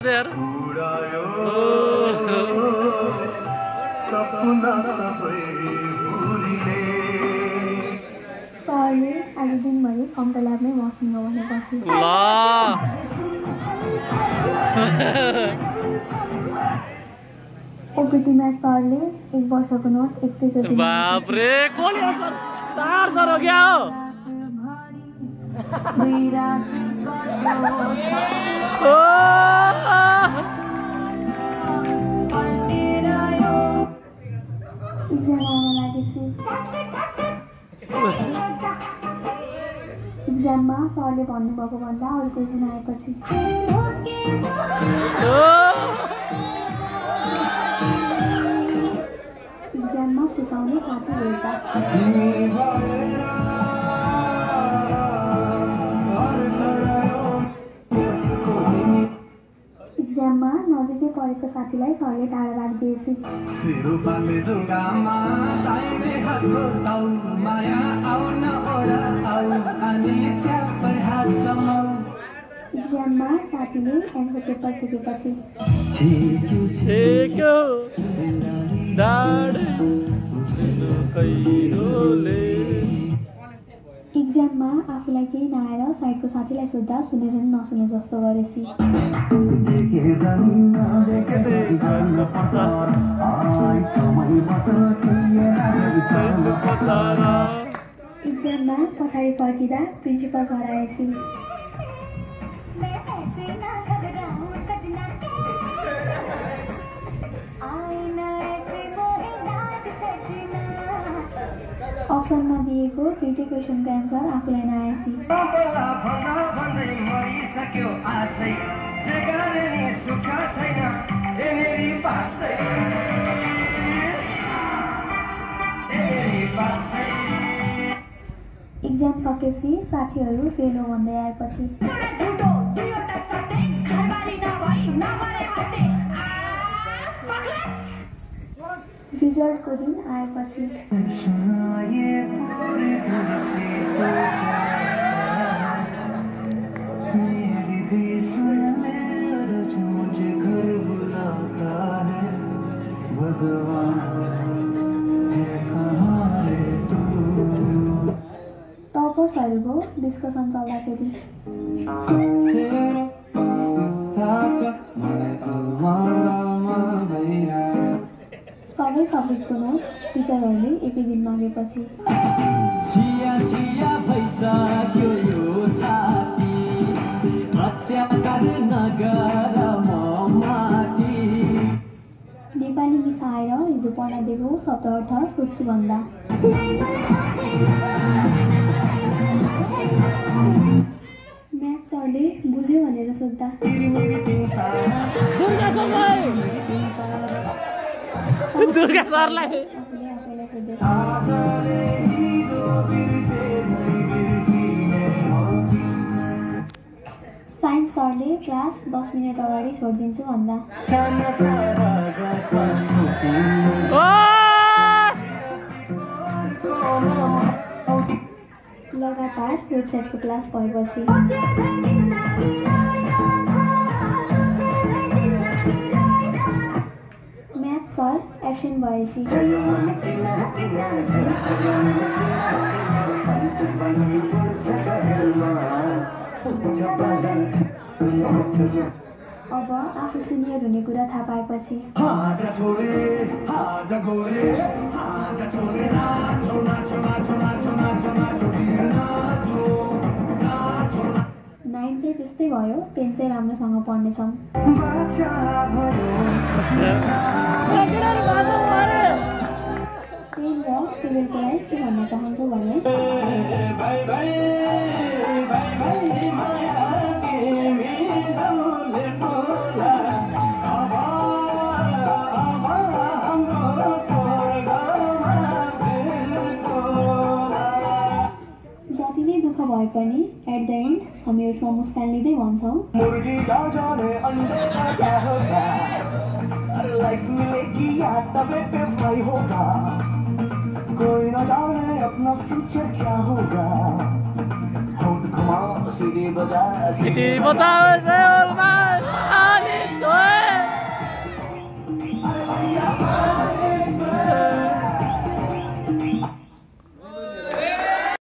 यार सरले आज दिनभरि कम्प्युटर ल्याबमै बस्नु भनेपछि ओपिटी म्याथ सरले 1 वर्षको नोट 31 चोटि बाप रे कोली सर चार सर हो गया हो एक्जाममा सरले भन्नुभएको भन्दा अरू क्वेसन आएपछि एक्जाममा सिकाउने साथी भेट्दा एक्जाममा नजिकै परेको साथीलाई सरले टाढा राखिदिएपछि एक्जाममा साथीले एन्सर पेपर सिकेपछि एक्जाममा आफूलाई केही नआएर साइडको साथीलाई सोद्धा सुनेर नसुने जस्तो गरेपछि एक्जाममा पछाडि फर्किँदा प्रिन्सिपल सर आएपछि अप्सनमा दिएको दुईटै क्वेसनको एन्सर आफूलाई नआएपछि एक्जाम सकेपछि साथीहरू फेल हो भन्दै आएपछि रिजल्टको दिन आएपछि टपर्सहरूको डिस्कसन चल्दाखेरि सबै सब्जेक्टको नोट टिचरहरूले एकै दिन मागेपछि नेपाली मिसाएर हिजो पढ्न दिएको शब्द अर्थ सोध्छु भन्दा म्याथ सरले बुझ्यो भनेर सोद्धा दुर्गा सरलाई साइन्स सरले क्लास 10 मिनट अगाडि छोडिदिन्छु भन्दा लगातार वेबसाइटको क्लास भएपछि म्याथ सर एब्सेन्ट भएपछि अब आफू सिनियर हुने कुरा थाहा पाएपछि 9 चाहिँ त्यस्तै भयो 10 चाहिँ राम्रोसँग पढ्नेछौँ 10 र 12को लागि के भन्न चाहन्छु भने जति नै दुःख भए पनि एट द एन्ड हामी उठमा मुस्कान लिँदै भन्छौँ कोई न जाने अपना फ्यूचर क्या होगा सिटी बजा छु